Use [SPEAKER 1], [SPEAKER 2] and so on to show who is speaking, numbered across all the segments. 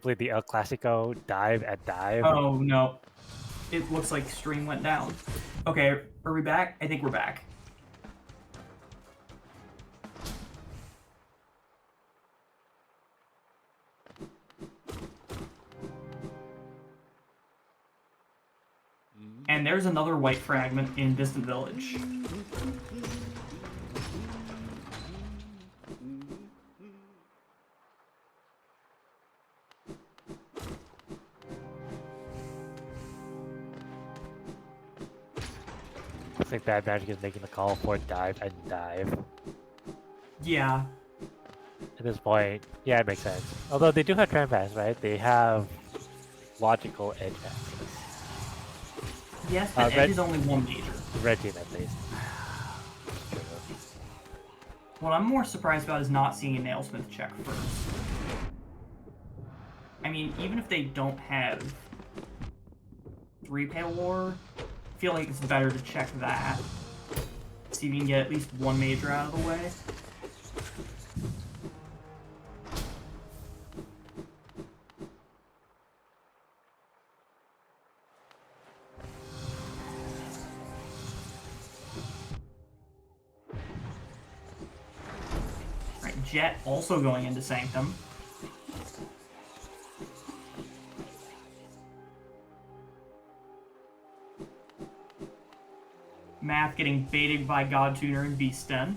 [SPEAKER 1] Play the El Clasico dive at dive.
[SPEAKER 2] Oh, no. It looks like stream went down. Okay, are we back? I think we're back. And there's another white fragment in Distant Village.
[SPEAKER 1] Looks like BadMagic is making the call for dive and dive.
[SPEAKER 2] Yeah.
[SPEAKER 1] At this point, yeah, it makes sense. Although they do have trampas, right? They have logical edge access.
[SPEAKER 2] Yes, but edge is only one major.
[SPEAKER 1] Red team, at least.
[SPEAKER 2] What I'm more surprised about is not seeing a Nailsmith check first. I mean, even if they don't have 3 Pale War, I feel like it's better to check that. See if you can get at least one major out of the way. Right, Jet also going into Sanctum. Math getting baited by God Tuner and Beast Den.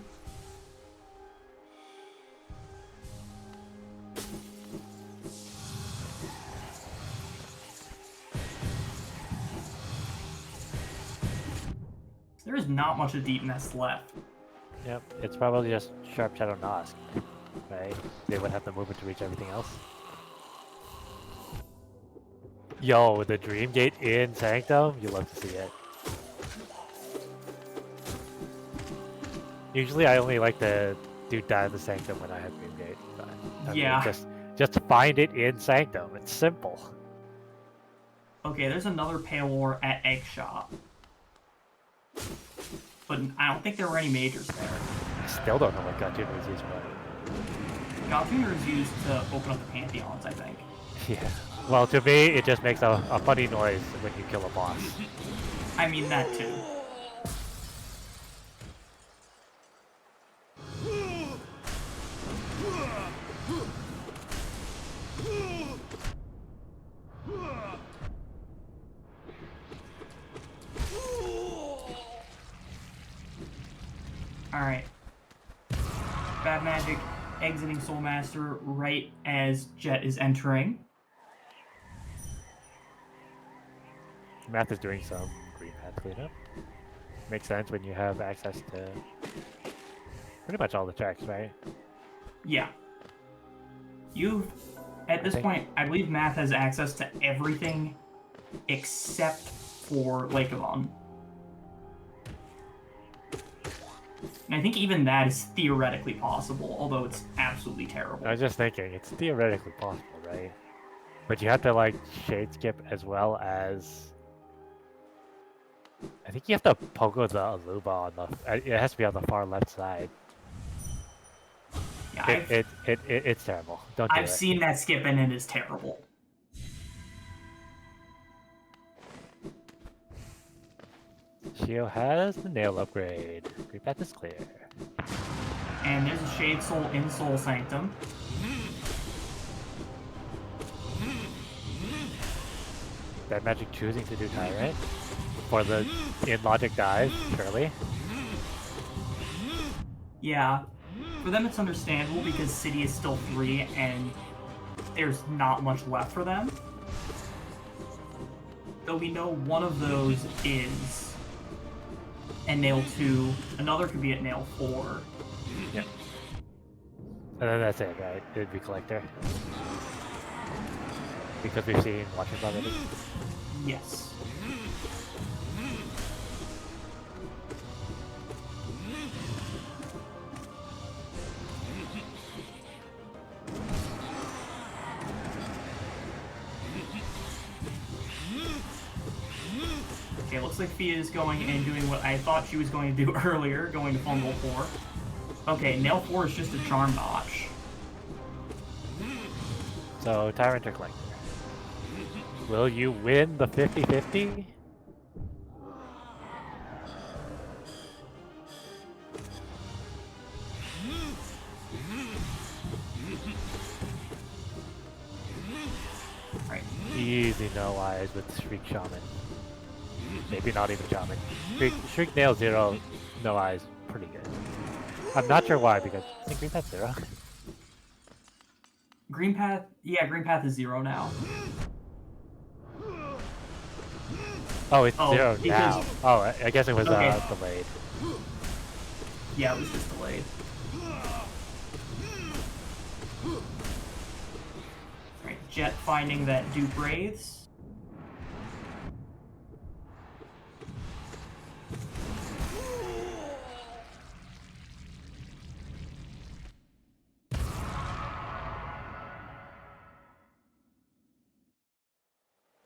[SPEAKER 2] There is not much of deepness left.
[SPEAKER 1] Yep, it's probably just Sharp Shadow Nosk, right? They would have the movement to reach everything else. Yo, the Dream Gate in Sanctum? You love to see it. Usually I only like to do dive the Sanctum when I have Dream Gate. But, I
[SPEAKER 2] yeah.
[SPEAKER 1] mean, just find it in Sanctum. It's simple.
[SPEAKER 2] Okay, there's another Pale War at Egg Shop. But I don't think there were any majors there.
[SPEAKER 1] I still don't know what God Tuner is used for.
[SPEAKER 2] God Tuner is used to open up the Pantheons, I think.
[SPEAKER 1] Yeah. Well, to me, it just makes a funny noise when you kill a boss.
[SPEAKER 2] I mean, that too. Alright. BadMagic exiting Soul Master right as Jet is entering.
[SPEAKER 1] Math is doing some green path cleanup. Makes sense when you have access to pretty much all the tracks, right?
[SPEAKER 2] Yeah. At this point, I believe Math has access to everything except for Lake of On. And I think even that is theoretically possible, although it's absolutely terrible.
[SPEAKER 1] I was just thinking, it's theoretically possible, right? But you have to, like, shade skip as well as... I think you have to pogo the Aluba on the... It has to be on the far left side.
[SPEAKER 2] Yeah,
[SPEAKER 1] it's terrible. Don't do it.
[SPEAKER 2] I've seen that skip and it is terrible.
[SPEAKER 1] Shio has the nail upgrade. Green path is clear.
[SPEAKER 2] And there's a Shade Soul in Soul Sanctum.
[SPEAKER 1] BadMagic choosing to do Tyrant for the in-logic dive, surely.
[SPEAKER 2] Yeah. For them it's understandable because City is still 3 and there's not much left for them. Though we know one of those is at Nail 2, another could be at Nail 4.
[SPEAKER 1] Yep. And then that's it, right? It'd be Collector. Because we've seen Watchers already.
[SPEAKER 2] Yes. Okay, looks like Fia is going and doing what I thought she was going to do earlier, going to Fungal 4. Okay, Nail 4 is just a Charm Botch.
[SPEAKER 1] So, Tyrant or Collector? Will you win the 50-50?
[SPEAKER 2] Right.
[SPEAKER 1] Easy no eyes with Shriek Shaman. Maybe not even Shaman. Shriek Nail 0, no eyes, pretty good. I'm not sure why, because I think Green Path 0.
[SPEAKER 2] Green Path, yeah, Green Path is 0 now.
[SPEAKER 1] Oh, it's
[SPEAKER 2] Oh,
[SPEAKER 1] 0
[SPEAKER 2] because-
[SPEAKER 1] now. Oh, I guess it was
[SPEAKER 2] Okay.
[SPEAKER 1] delayed.
[SPEAKER 2] Yeah, it was just delayed. Alright, Jet finding that dupe wraiths.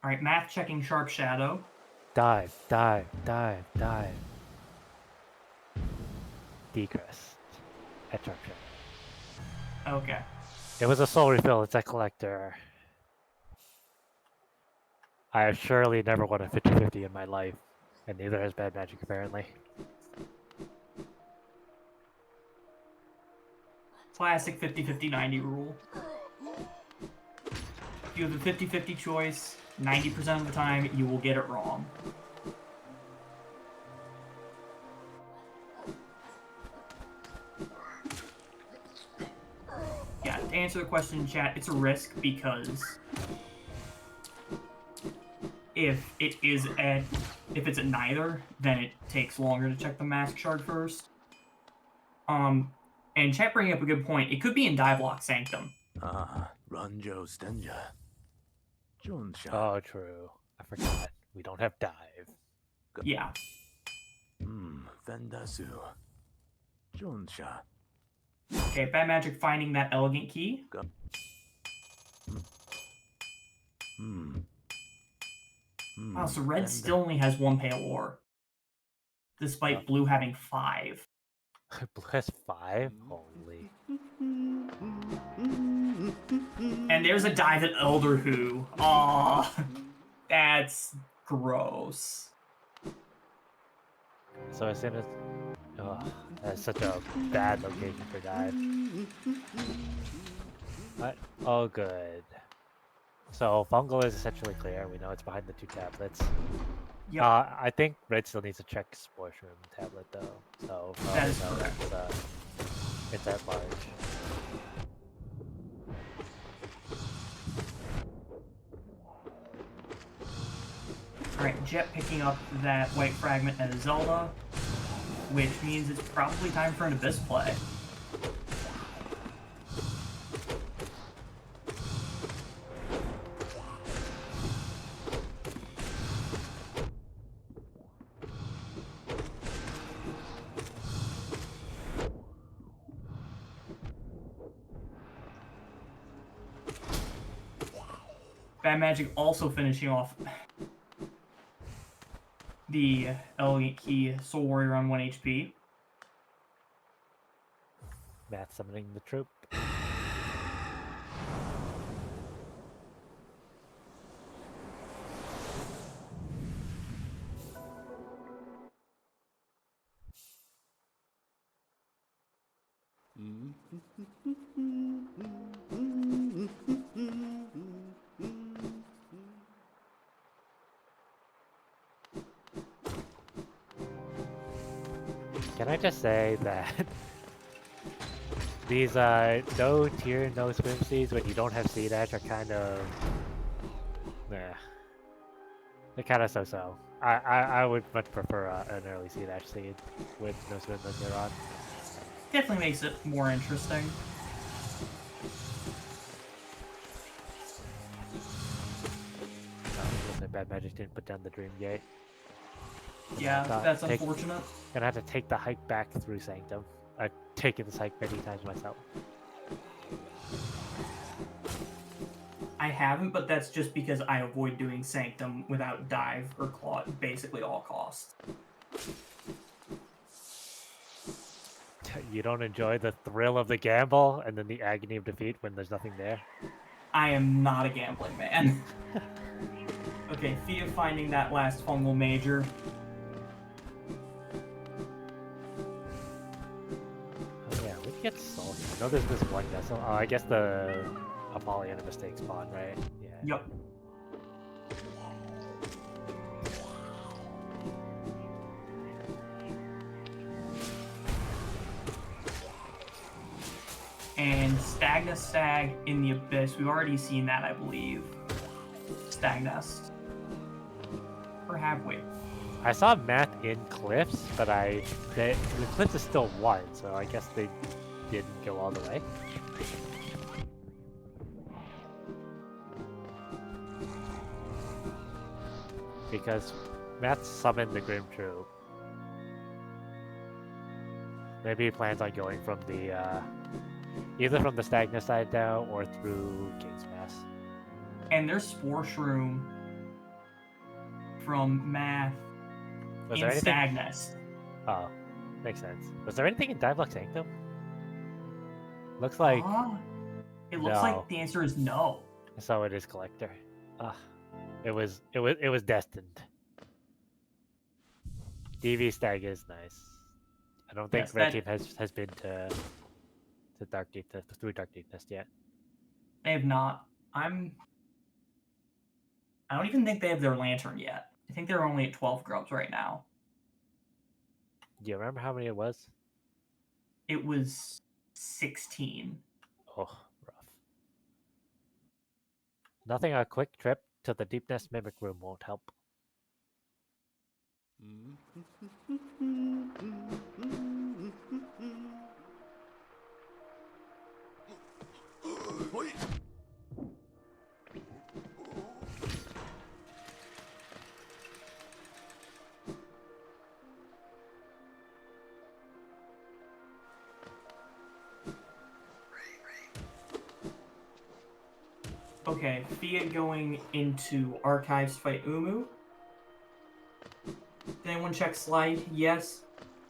[SPEAKER 2] Alright, Math checking Sharp Shadow.
[SPEAKER 1] Dive, dive, dive, dive. Decrest. At Sharp Shadow.
[SPEAKER 2] Okay.
[SPEAKER 1] It was a soul refill, it's a collector. I have surely never won a 50-50 in my life, and neither has BadMagic apparently.
[SPEAKER 2] Classic 50-50-90 rule. If you have a 50-50 choice, 90% of the time, you will get it wrong. Yeah, to answer the question in chat, it's a risk because if it's at neither, then it takes longer to check the mask shard first. And chat bringing up a good point. It could be in Divelock Sanctum.
[SPEAKER 3] Rando Stenja. Jonsha.
[SPEAKER 1] Oh, true. I forgot. We don't have dive.
[SPEAKER 2] Yeah.
[SPEAKER 3] Vendasu. Jonsha.
[SPEAKER 2] Okay, BadMagic finding that elegant key. Wow, so red still only has 1 pale ore. Despite blue having 5.
[SPEAKER 1] Blue has 5? Holy.
[SPEAKER 2] And there's a dive at Elder Who. Aw, that's gross.
[SPEAKER 1] So as soon as... Oh, that's such a bad location for dive. What? Oh, good. So fungal is essentially clear. We know it's behind the 2 tablets.
[SPEAKER 2] Yep.
[SPEAKER 1] I think red still needs to check Spore Shroom tablet though. So
[SPEAKER 2] That is
[SPEAKER 1] probably
[SPEAKER 2] correct.
[SPEAKER 1] no, it's at large.
[SPEAKER 2] Alright, Jet picking up that white fragment as Zelda, which means it's probably time for an Abyss play. BadMagic also finishing off the Elegant Key Soul Warrior on 1 HP.
[SPEAKER 1] Math summoning the troop. Can I just say that these no tier, no swim seeds when you don't have Sea Dash are kind of they're kind of so-so. I would much prefer an early Sea Dash seed with no swim than you're on.
[SPEAKER 2] Definitely makes it more interesting.
[SPEAKER 1] BadMagic didn't put down the Dream Gate.
[SPEAKER 2] Yeah, that's unfortunate.
[SPEAKER 1] Gonna have to take the hike back through Sanctum. I've taken this hike many times myself.
[SPEAKER 2] I haven't, but that's just because I avoid doing Sanctum without dive or claw at basically all costs.
[SPEAKER 1] You don't enjoy the thrill of the gamble and then the agony of defeat when there's nothing there?
[SPEAKER 2] I am not a gambling man. Okay, Thea finding that last fungal major.
[SPEAKER 1] Oh yeah, we can get soul here. I know there's this one vessel. Oh, I guess the Apollyon mistake spawn, right? Yeah.
[SPEAKER 2] Yep. And Stagnus Stag in the Abyss. We've already seen that, I believe. Stagnest. Or have we?
[SPEAKER 1] I saw math in Cliffs, but the Cliffs is still one, so I guess they didn't go all the way. Because Matt summoned the Grim True. Maybe he plans on going from the either from the Stagnus side down or through King's Mass.
[SPEAKER 2] And there's Spore Shroom from Math
[SPEAKER 1] Was
[SPEAKER 2] in
[SPEAKER 1] there anything?
[SPEAKER 2] Stagnus.
[SPEAKER 1] Oh, makes sense. Was there anything in Divelux Sanctum? Looks like
[SPEAKER 2] It looks
[SPEAKER 1] no.
[SPEAKER 2] like the answer is no.
[SPEAKER 1] So it is Collector. It was destined. DV Stag is nice. I don't think
[SPEAKER 2] Yes,
[SPEAKER 1] Red
[SPEAKER 2] that-
[SPEAKER 1] Team has been to Dark Deep Test, through Dark Deep Test yet.
[SPEAKER 2] They have not. I don't even think they have their lantern yet. I think they're only at 12 grubs right now.
[SPEAKER 1] Do you remember how many it was?
[SPEAKER 2] It was 16.
[SPEAKER 1] Oh, rough. Nothing a quick trip to the Deep Nest Mimic Room won't help.
[SPEAKER 2] Okay, Fiat going into Archives to fight Umu. Did anyone check Slide? Yes.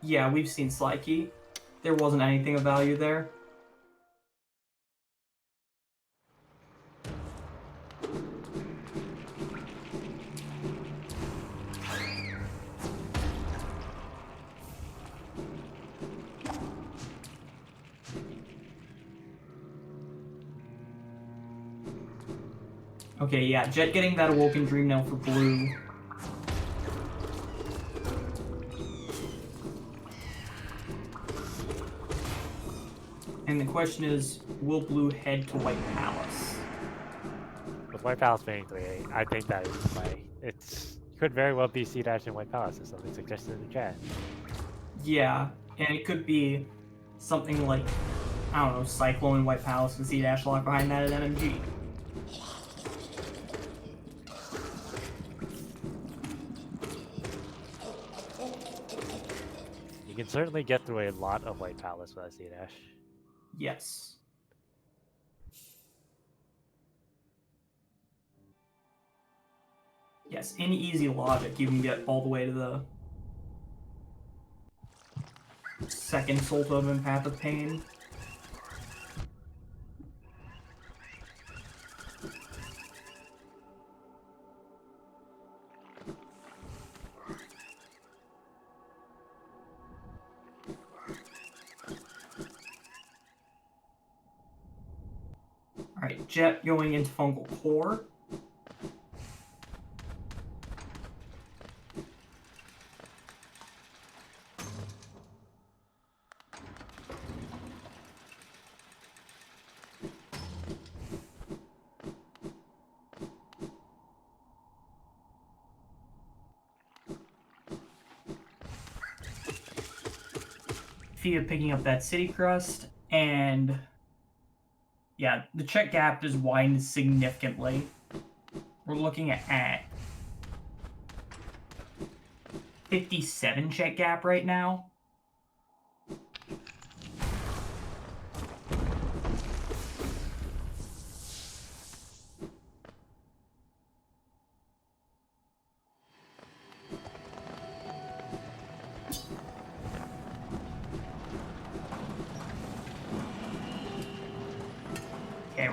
[SPEAKER 2] Yeah, we've seen Slide Key. There wasn't anything of value there. Okay, yeah, Jet getting that Awoken Dream Nail for blue. And the question is, will blue head to White Palace?
[SPEAKER 1] With White Palace being 3-8, I think that is the play. It could very well be C-Dash in White Palace, as something suggested in the chat.
[SPEAKER 2] Yeah, and it could be something like, I don't know, Cyclone and White Palace and C-Dash lock behind that at MMG.
[SPEAKER 1] You can certainly get through a lot of White Palace with a C-Dash.
[SPEAKER 2] Yes. Yes, in easy logic, you can get all the way to the second Soul Totem and Path of Pain. Alright, Jet going into Fungal Core. Fia picking up that City Crust, and yeah, the check gap is widened significantly. We're looking at 57 check gap right now.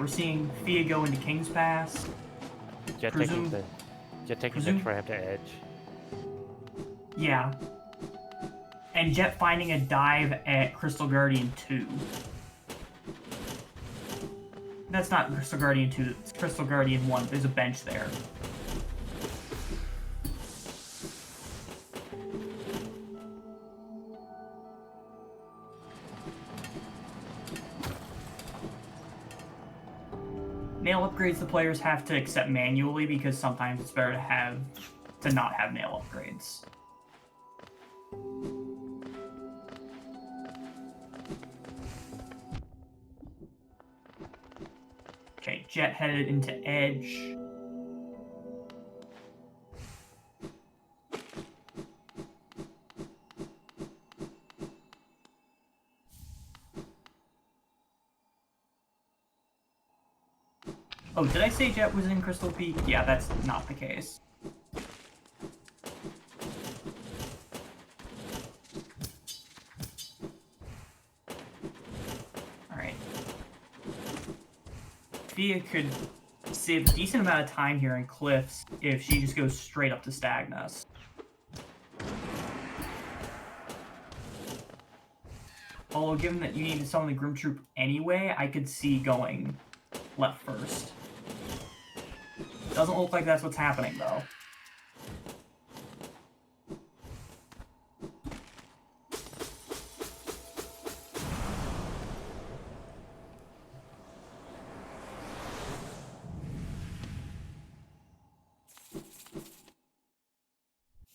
[SPEAKER 2] we're seeing Fia go into King's Pass.
[SPEAKER 1] Jet taking the for him to edge.
[SPEAKER 2] Yeah. And Jet finding a dive at Crystal Guardian 2. That's not Crystal Guardian 2, it's Crystal Guardian 1. There's a bench there. Nail upgrades the players have to accept manually because sometimes it's better to not have nail upgrades. Okay, Jet headed into Edge. Oh, did I say Jet was in Crystal Peak? Yeah, that's not the case. Alright. Fia could save a decent amount of time here in Cliffs if she just goes straight up to Stagnas. Although, given that you need to summon the Grim Troop anyway, I could see going left first. Doesn't look like that's what's happening, though.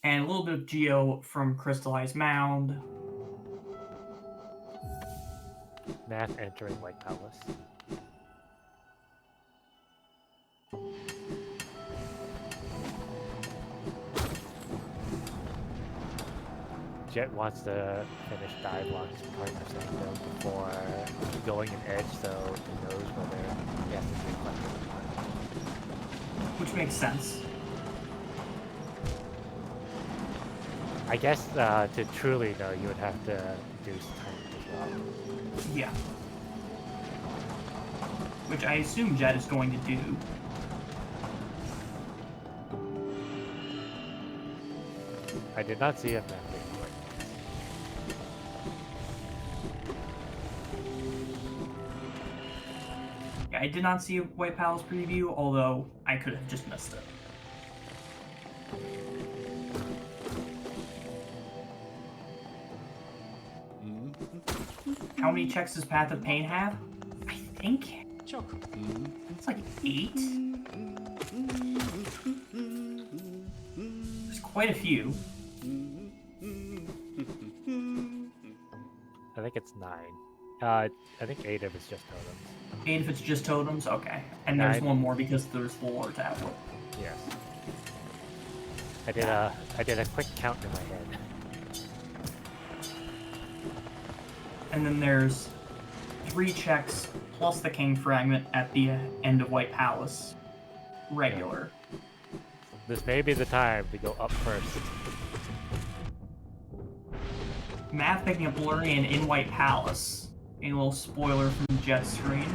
[SPEAKER 2] And a little bit of Geo from Crystallized Mound.
[SPEAKER 1] Math entering White Palace. Jet wants to finish dive launch 20% before going in edge, so he knows whether he has to do something.
[SPEAKER 2] Which makes sense.
[SPEAKER 1] I guess to truly know, you would have to do timing as well.
[SPEAKER 2] Yeah. Which I assume Jet is going to do.
[SPEAKER 1] I did not see him that big.
[SPEAKER 2] Yeah, I did not see a White Palace preview, although I could have just missed it. How many checks does Path of Pain have? I think it's like 8. There's quite a few.
[SPEAKER 1] I think it's 9. I think 8 if it's just totems.
[SPEAKER 2] 8 if it's just totems? Okay. And there's 1 more because there's the lore tablet.
[SPEAKER 1] Yes. I did a quick count in my head.
[SPEAKER 2] And then there's 3 checks plus the King Fragment at the end of White Palace. Regular.
[SPEAKER 1] This may be the time to go up first.
[SPEAKER 2] Math picking up Lurian in White Palace. A little spoiler from Jet's screen.